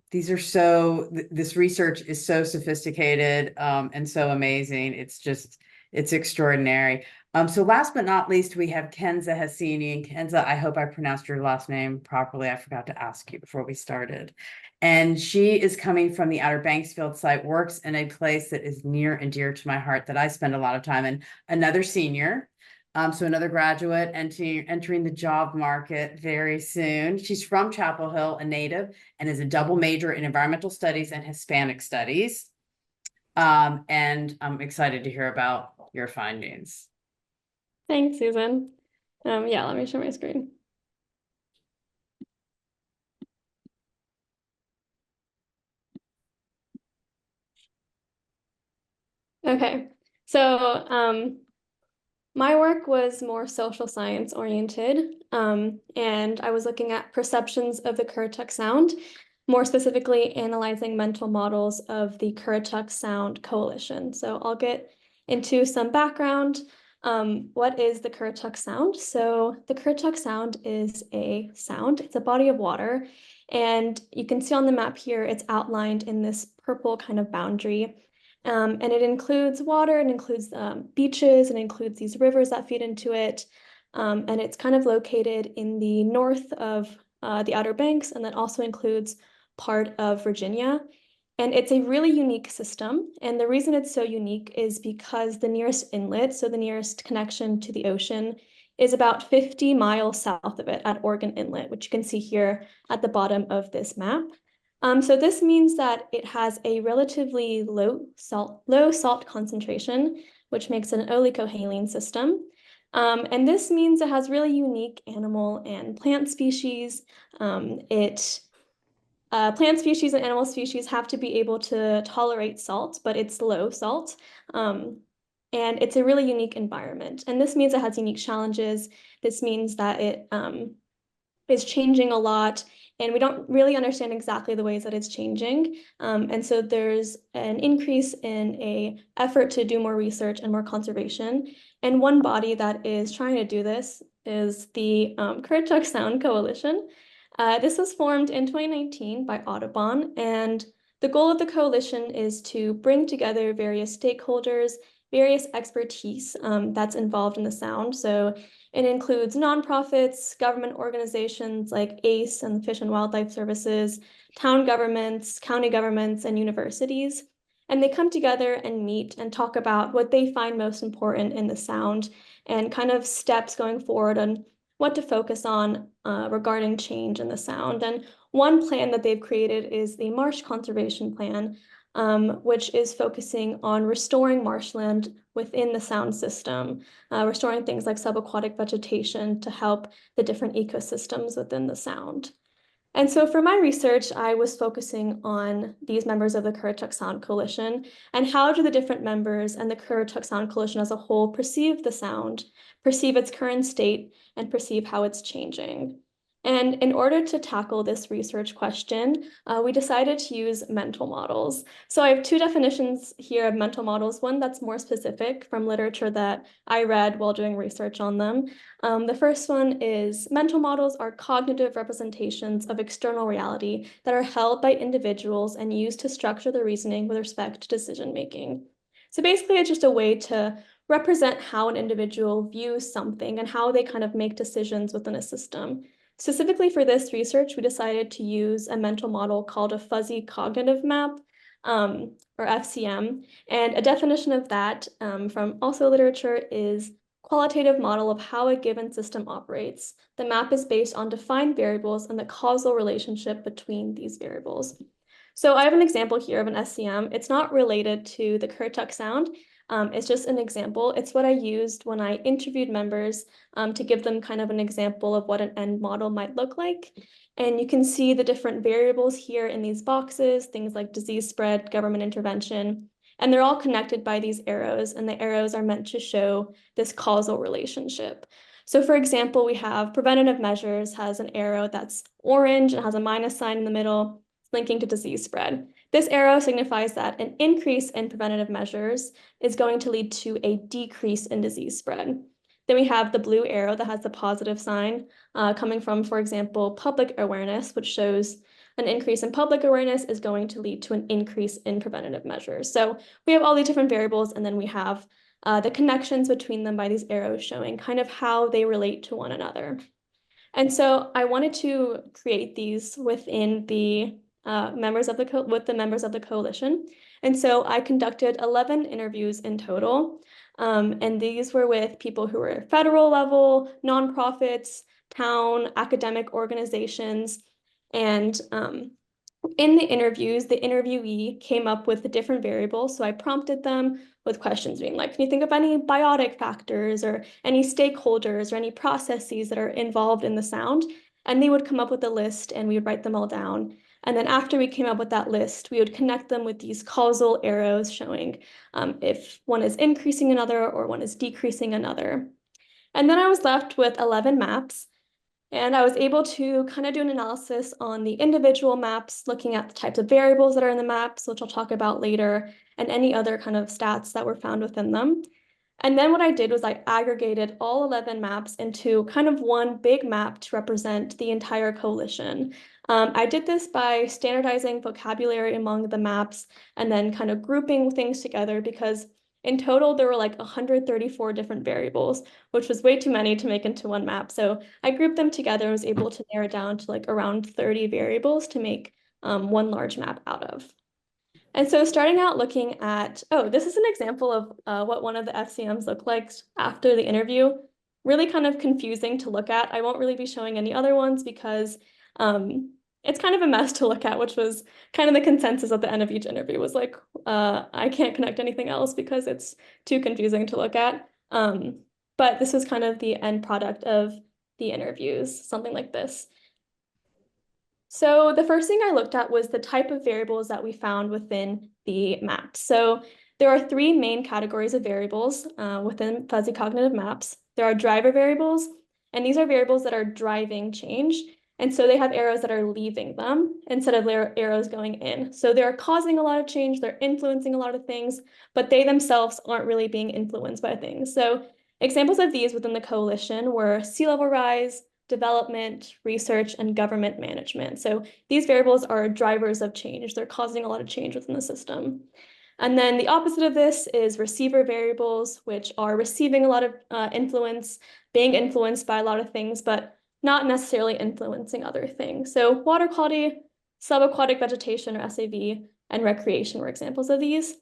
these are this research is so sophisticated and so amazing. It's extraordinary. So last but not least, we have Kenza Hassini. And Kenza, I hope I pronounced your last name properly. I forgot to ask you before we started. And she is coming from the Outer Banksfield site, works in a place that is near and dear to my heart that I spend a lot of time in. Another senior. So another graduate entering the job market very soon. She's from Chapel Hill, a native, and is a double major in environmental studies and Hispanic studies. And I'm excited to hear about your findings. Thanks, Susan. Yeah, let me share my screen. Okay, so my work was more social science oriented, and I was looking at perceptions of the Currituck Sound, more specifically analyzing mental models of the Currituck Sound Coalition. So I'll get into some background. What is the Currituck Sound? So the Currituck Sound is a sound, it's a body of water, and you can see on the map here, it's outlined in this purple kind of boundary. And it includes water, it includes beaches, it includes these rivers that feed into it. And it's kind of located in the north of the Outer Banks, and that also includes part of Virginia. And it's a really unique system. And the reason it's so unique is because the nearest inlet, so the nearest connection to the ocean, is about 50 miles south of it at Oregon Inlet, which you can see here at the bottom of this map. So this means that it has a relatively low salt concentration, which makes it an oligohaline system. And this means it has really unique animal and plant species. Plant species and animal species have to be able to tolerate salt, but it's low salt. And it's a really unique environment. And this means it has unique challenges. This means that it is changing a lot. and we don't really understand exactly the ways that it's changing. And so there's an increase in a effort to do more research and more conservation. And one body that is trying to do this is the Currituck Sound Coalition. This was formed in 2019 by Audubon, and the goal of the coalition is to bring together various stakeholders, various expertise that's involved in the sound. So it includes nonprofits, government organizations like ACE and Fish and Wildlife Services, town governments, county governments, and universities. And they come together and meet and talk about what they find most important in the sound and kind of steps going forward on what to focus on regarding change in the sound. And one plan that they've created is the Marsh Conservation Plan, which is focusing on restoring marshland within the sound system, restoring things like subaquatic vegetation to help the different ecosystems within the sound. And so for my research, I was focusing on these members of the Currituck Sound Coalition and how do the different members and the Currituck Sound Coalition as a whole perceive the sound, perceive its current state, and perceive how it's changing. And in order to tackle this research question, we decided to use mental models. So I have two definitions here of mental models, one that's more specific from literature that I read while doing research on them. The first one is mental models are cognitive representations of external reality that are held by individuals and used to structure the reasoning with respect to decision making. So basically, it's just a way to represent how an individual views something and how they kind of make decisions within a system. Specifically for this research, we decided to use a mental model called a fuzzy cognitive map, or FCM. And a definition of that from also literature is qualitative model of how a given system operates. The map is based on defined variables and the causal relationship between these variables. So I have an example here of an SCM. It's not related to the Currituck Sound. It's just an example. It's what I used when I interviewed members to give them kind of an example of what an end model might look like. And you can see the different variables here in these boxes, things like disease spread, government intervention, and they're all connected by these arrows, and the arrows are meant to show this causal relationship. So for example, we have preventative measures has an arrow that's orange and has a minus sign in the middle, linking to disease spread. This arrow signifies that an increase in preventative measures is going to lead to a decrease in disease spread. Then we have the blue arrow that has the positive sign coming from, for example, public awareness, which shows an increase in public awareness is going to lead to an increase in preventative measures. So we have all these different variables, and then we have the connections between them by these arrows showing kind of how they relate to one another. And so I wanted to create these within the members of the coalition. And so I conducted 11 interviews in total. And these were with people who were federal level, nonprofits, town, academic organizations. And in the interviews, the interviewee came up with the different variables. So I prompted them with questions being like, can you think of any biotic factors or any stakeholders or any processes that are involved in the sound? And they would come up with a list and we would write them all down. And then after we came up with that list, we would connect them with these causal arrows showing if one is increasing another or one is decreasing another. And then I was left with 11 maps. And I was able to kind of do an analysis on the individual maps, looking at the types of variables that are in the maps, which I'll talk about later, and any other kind of stats that were found within them. And then what I did was I aggregated all 11 maps into kind of one big map to represent the entire coalition. I did this by standardizing vocabulary among the maps and then kind of grouping things together because in total, there were like 134 different variables, which was way too many to make into one map. So I grouped them together and was able to narrow down to like around 30 variables to make one large map out of. And so starting out looking at, this is an example of what one of the FCMs looked like after the interview. Really kind of confusing to look at. I won't really be showing any other ones because it's kind of a mess to look at, which was kind of the consensus at the end of each interview was like, I can't connect anything else because it's too confusing to look at. But this was kind of the end product of the interviews, something like this. So the first thing I looked at was the type of variables that we found within the map. So there are three main categories of variables within fuzzy cognitive maps. There are driver variables, and these are variables that are driving change. And so they have arrows that are leaving them instead of their arrows going in. So they're causing a lot of change, they're influencing a lot of things, but they themselves aren't really being influenced by things. So examples of these within the coalition were sea level rise, development, research, and government management. So these variables are drivers of change. They're causing a lot of change within the system. And then the opposite of this is receiver variables, which are receiving a lot of influence, being influenced by a lot of things, but not necessarily influencing other things. So water quality, subaquatic vegetation or SAV, and recreation were examples of these.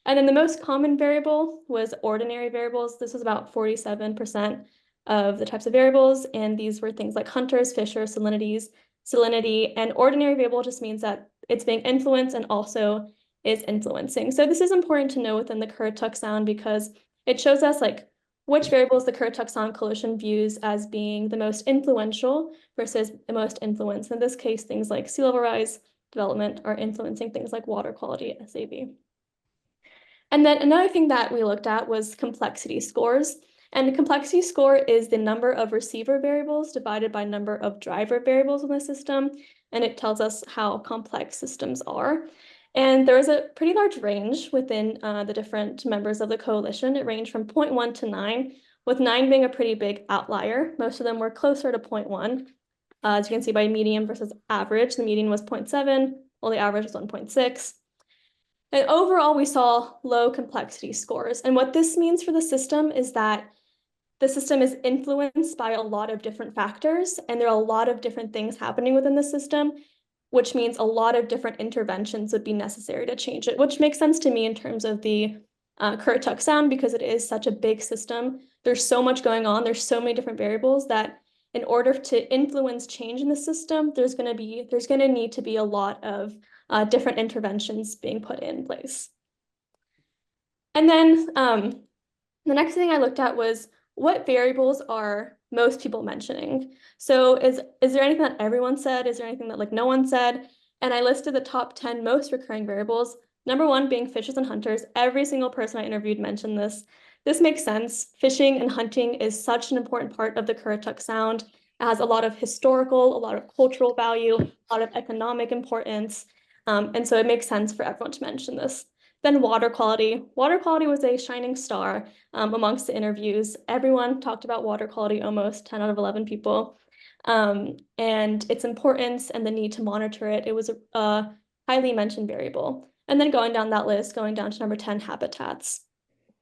And then the most common variable was ordinary variables. This was about 47% of the types of variables, and these were things like hunters, fishers, salinity, and ordinary variable just means that it's being influenced and also is influencing. So this is important to know within the Currituck Sound because it shows us like which variables the Currituck Sound Coalition views as being the most influential versus the most influenced. In this case, things like sea level rise, development are influencing things like water quality, SAV. And then another thing that we looked at was complexity scores. And the complexity score is the number of receiver variables divided by number of driver variables in the system. And it tells us how complex systems are. And there is a pretty large range within the different members of the coalition. It ranged from 0.1 to 9, with 9 being a pretty big outlier. Most of them were closer to 0.1. As you can see by median versus average, the median was 0.7, while the average was 1.6. And overall, we saw low complexity scores. And what this means for the system is that the system is influenced by a lot of different factors, and there are a lot of different things happening within the system, which means a lot of different interventions would be necessary to change it, which makes sense to me in terms of the Currituck Sound because it is such a big system. There's so much going on. There's so many different variables that in order to influence change in the system, there's going to need to be a lot of different interventions being put in place. And then the next thing I looked at was what variables are most people mentioning? So is there anything that everyone said? Is there anything that like no one said? And I listed the top 10 most recurring variables. Number 1 being fishers and hunters. Every single person I interviewed mentioned this. This makes sense. Fishing and hunting is such an important part of the Currituck Sound. It has a lot of historical, a lot of cultural value, a lot of economic importance. And so it makes sense for everyone to mention this. Then water quality. Water quality was a shining star amongst the interviews. Everyone talked about water quality, almost 10 out of 11 people. And its importance and the need to monitor it. It was a highly mentioned variable. And then going down that list, going down to number 10, habitats.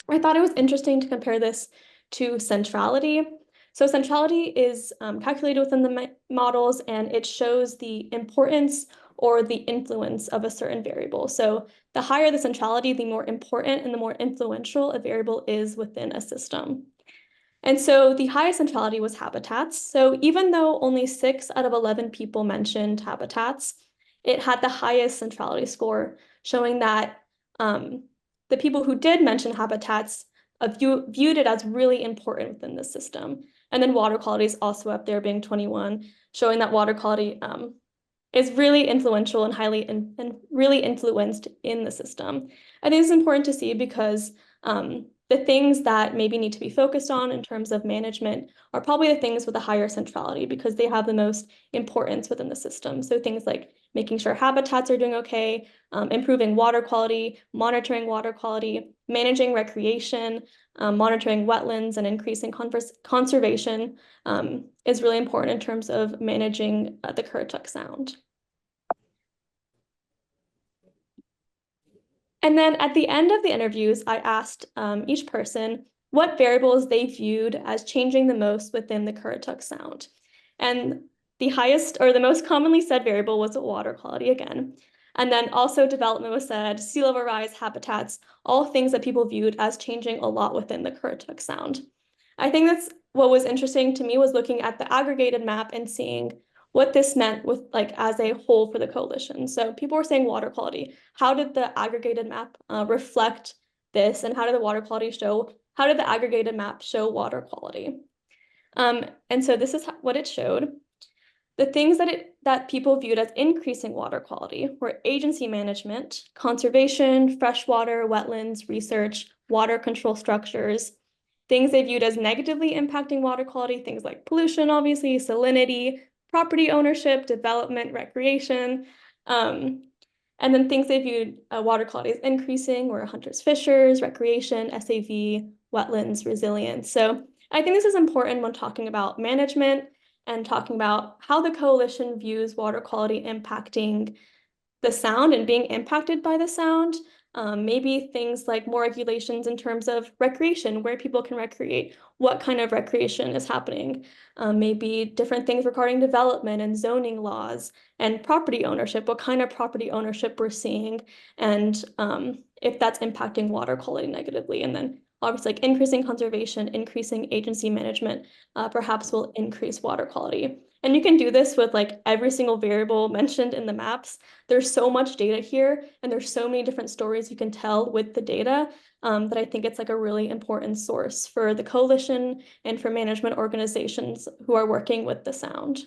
I thought it was interesting to compare this to centrality. So centrality is calculated within the models, and it shows the importance or the influence of a certain variable. So the higher the centrality, the more important and the more influential a variable is within a system. And so the highest centrality was habitats. So even though only 6 out of 11 people mentioned habitats, it had the highest centrality score, showing that the people who did mention habitats viewed it as really important within the system. And then water quality is also up there, being 21, showing that water quality is really influential and highly and really influenced in the system. I think it's important to see because the things that maybe need to be focused on in terms of management are probably the things with a higher centrality because they have the most importance within the system. So things like making sure habitats are doing okay, improving water quality, monitoring water quality, managing recreation, monitoring wetlands and increasing conservation is really important in terms of managing the Currituck Sound. And then at the end of the interviews, I asked each person what variables they viewed as changing the most within the Currituck Sound. And the highest or the most commonly said variable was water quality again. And then also development was said, sea level rise, habitats, all things that people viewed as changing a lot within the Currituck Sound. I think that's what was interesting to me was looking at the aggregated map and seeing what this meant with like as a whole for the coalition. So people were saying water quality. How did the aggregated map reflect this, and how did the aggregated map show water quality? And so this is what it showed. The things that people viewed as increasing water quality were agency management, conservation, freshwater, wetlands, research, water control structures. Things they viewed as negatively impacting water quality, things like pollution, obviously, salinity, property ownership, development, recreation. And then things they viewed water quality as increasing were hunters, fishers, recreation, SAV, wetlands, resilience. So I think this is important when talking about management and talking about how the coalition views water quality impacting the sound and being impacted by the sound. Maybe things like more regulations in terms of recreation, where people can recreate, what kind of recreation is happening. Maybe different things regarding development and zoning laws and property ownership, what kind of property ownership we're seeing, and if that's impacting water quality negatively. And then obviously like increasing conservation, increasing agency management, perhaps will increase water quality. And you can do this with like every single variable mentioned in the maps. There's so much data here, and there's so many different stories you can tell with the data that I think it's like a really important source for the coalition and for management organizations who are working with the sound.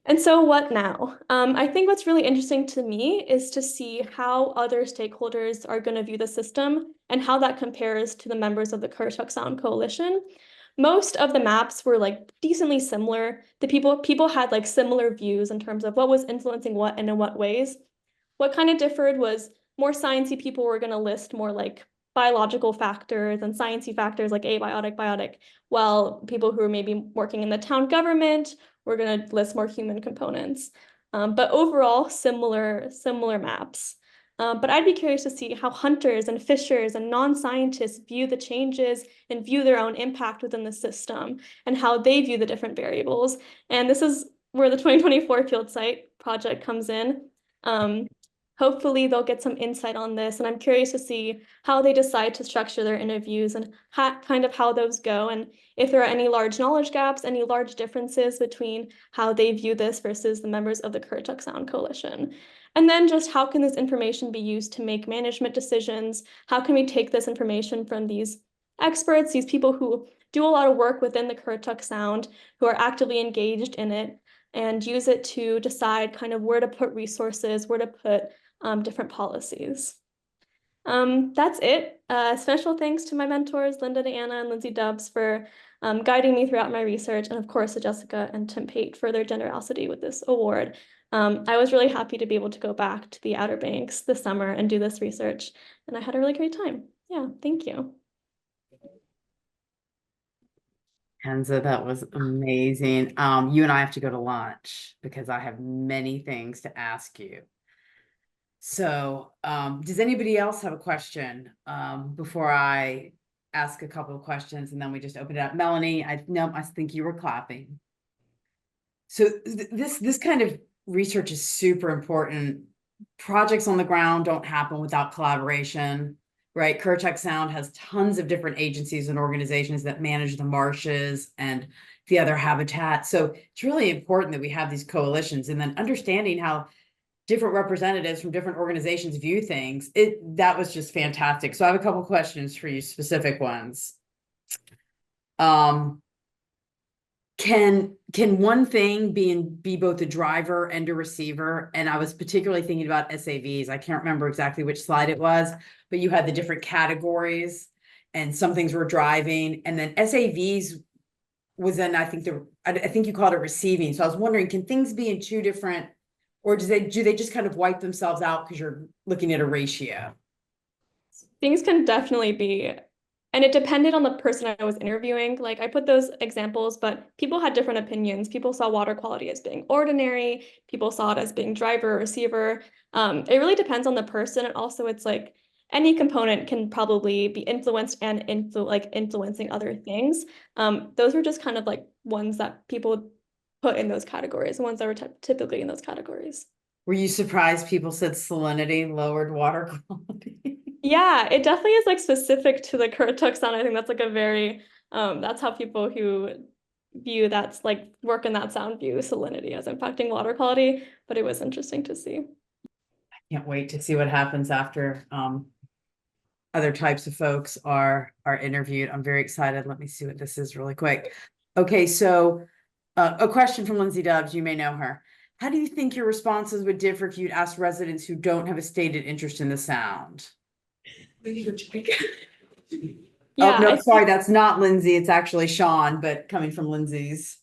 And so what now? I think what's really interesting to me is to see how other stakeholders are going to view the system and how that compares to the members of the Currituck Sound Coalition. Most of the maps were like decently similar. The people had like similar views in terms of what was influencing what and in what ways. What kind of differed was more sciencey people were going to list more like biological factors and sciencey factors like abiotic, biotic, while people who were maybe working in the town government were going to list more human components. But overall, similar maps. But I'd be curious to see how hunters and fishers and non-scientists view the changes and view their own impact within the system and how they view the different variables. And this is where the 2024 field site project comes in. Hopefully they'll get some insight on this, and I'm curious to see how they decide to structure their interviews and kind of how those go, and if there are any large knowledge gaps, any large differences between how they view this versus the members of the Currituck Sound Coalition. And then just how can this information be used to make management decisions? How can we take this information from these experts, these people who do a lot of work within the Currituck Sound, who are actively engaged in it, and use it to decide kind of where to put resources, where to put different policies. That's it. Special thanks to my mentors, Linda Deanna and Lindsay Dubbs, for guiding me throughout my research, and of course to Jessica and Tim Pate for their generosity with this award. I was really happy to be able to go back to the Outer Banks this summer and do this research, and I had a really great time. Yeah, thank you. Kenza, that was amazing. You and I have to go to lunch because I have many things to ask you. So, does anybody else have a question before I ask a couple of questions and then we just open it up? Melanie, I think you were clapping. So this kind of research is super important. Projects on the ground don't happen without collaboration, right? Currituck Sound has tons of different agencies and organizations that manage the marshes and the other habitat. So it's really important that we have these coalitions, and then understanding how different representatives from different organizations view things. That was just fantastic. So I have a couple questions for you, specific ones. Can one thing be both a driver and a receiver? And I was particularly thinking about SAVs. I can't remember exactly which slide it was, but you had the different categories and some things were driving, and then SAVs was then I think you called it receiving. So I was wondering, can things be in two different, or do they just kind of wipe themselves out because you're looking at a ratio? Things can definitely be, and it depended on the person I was interviewing. Like I put those examples, but people had different opinions. People saw water quality as being ordinary. People saw it as being driver or receiver. It really depends on the person. And also it's like any component can probably be influenced and influencing other things. Those were just kind of like ones that people put in those categories, the ones that were typically in those categories. Were you surprised people said salinity lowered water quality? Yeah, it definitely is like specific to the Currituck Sound. I think that's like a very, that's how people who view that's like work in that sound view salinity as impacting water quality, but it was interesting to see. I can't wait to see what happens after other types of folks are interviewed. I'm very excited. Let me see what this is really quick. Okay, so a question from Lindsay Dubbs, you may know her. How do you think your responses would differ if you'd asked residents who don't have a stated interest in the sound? Yeah, oh, no, sorry, that's not Lindsay. It's actually Sean, but coming from Lindsay's.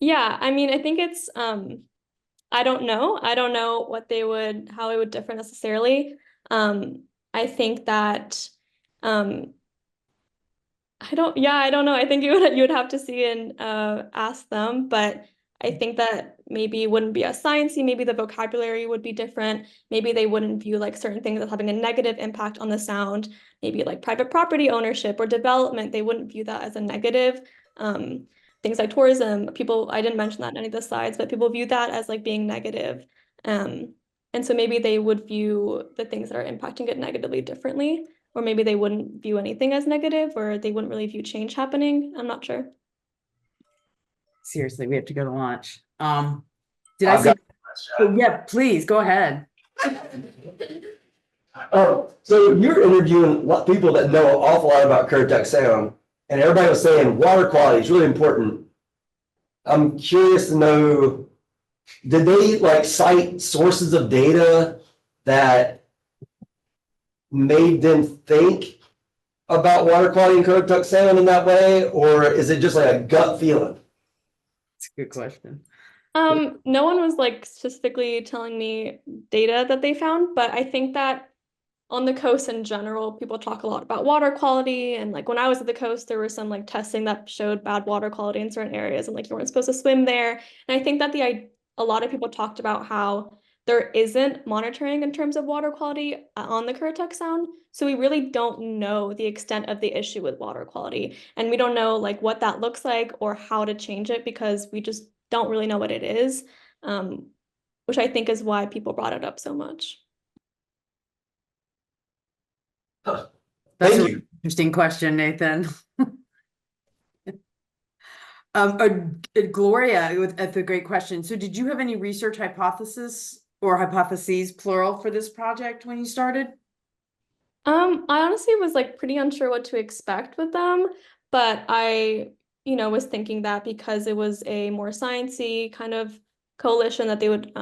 Yeah, I mean, I think it's I don't know. I don't know how it would differ necessarily. I think that I don't know. I think you would have to see and ask them, but I think that maybe it wouldn't be as sciencey, maybe the vocabulary would be different. Maybe they wouldn't view like certain things as having a negative impact on the sound, maybe like private property ownership or development, they wouldn't view that as a negative. Things like tourism, I didn't mention that in any of the slides, but people view that as like being negative. And so maybe they would view the things that are impacting it negatively differently. Or maybe they wouldn't view anything as negative, or they wouldn't really view change happening. I'm not sure. Seriously, we have to go to lunch. Did I I've say? got Oh, yeah, please go ahead. So you're interviewing people that know an awful lot about Currituck Sound, and everybody was saying water quality is really important. I'm curious to know, did they like cite sources of data that made them think about water quality in Currituck Sound in that way, or is it just like a gut feeling? It's a good question. No one was like specifically telling me data that they found, but I think that on the coast in general, people talk a lot about water quality. And like when I was at the coast, there was some like testing that showed bad water quality in certain areas and like you weren't supposed to swim there. And I think that a lot of people talked about how there isn't monitoring in terms of water quality on the Currituck Sound. So we really don't know the extent of the issue with water quality. And we don't know like what that looks like or how to change it because we just don't really know what it is, which I think is why people brought it up so much. Huh. That's Thank an you. interesting question, Nathan. Gloria, that's a great question. So did you have any research hypotheses or hypotheses plural for this project when you started? I honestly was like pretty unsure what to expect with them, but I, was thinking that because it was a more sciencey kind of coalition that they would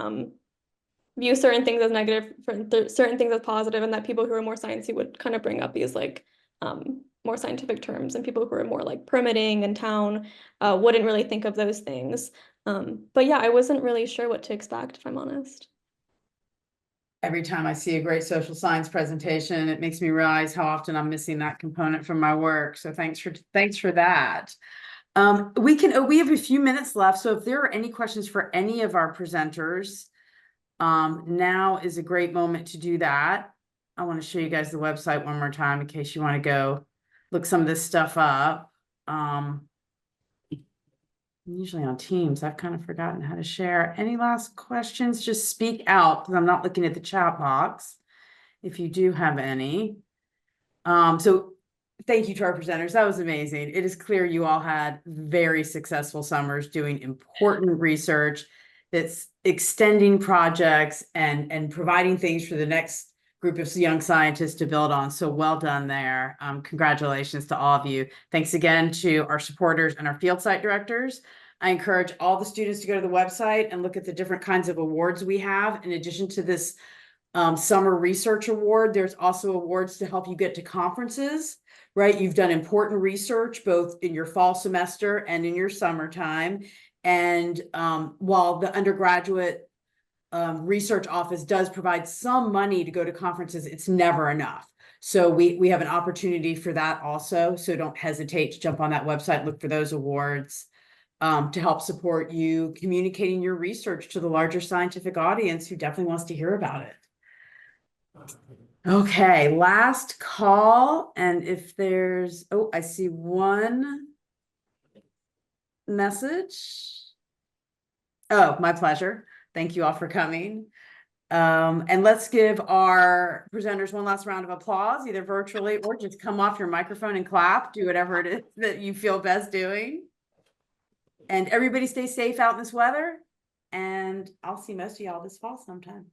view certain things as negative, certain things as positive, and that people who are more sciencey would kind of bring up these like more scientific terms, and people who are more like permitting and town wouldn't really think of those things. But yeah, I wasn't really sure what to expect, if I'm honest. Every time I see a great social science presentation, it makes me realize how often I'm missing that component from my work. So thanks for that. We have a few minutes left. So if there are any questions for any of our presenters, now is a great moment to do that. I want to show you guys the website one more time in case you want to go look some of this stuff up. Usually on Teams, I've kind of forgotten how to share. Any last questions? Just speak out because I'm not looking at the chat box if you do have any. So thank you to our presenters. That was amazing. It is clear you all had very successful summers doing important research that's extending projects and providing things for the next group of young scientists to build on. So well done there. Congratulations to all of you. Thanks again to our supporters and our field site directors. I encourage all the students to go to the website and look at the different kinds of awards we have. In addition to this summer research award, there's also awards to help you get to conferences, right? You've done important research both in your fall semester and in your summertime. And while the undergraduate research office does provide some money to go to conferences, it's never enough. So we have an opportunity for that also. So don't hesitate to jump on that website, look for those awards to help support you communicating your research to the larger scientific audience who definitely wants to hear about it. Okay, last call. And if there's, I see one message. Oh, my pleasure. Thank you all for coming. And let's give our presenters one last round of applause, either virtually or just come off your microphone and clap, do whatever it is that you feel best doing. And everybody stay safe out in this weather. And I'll see most of y'all this fall sometime.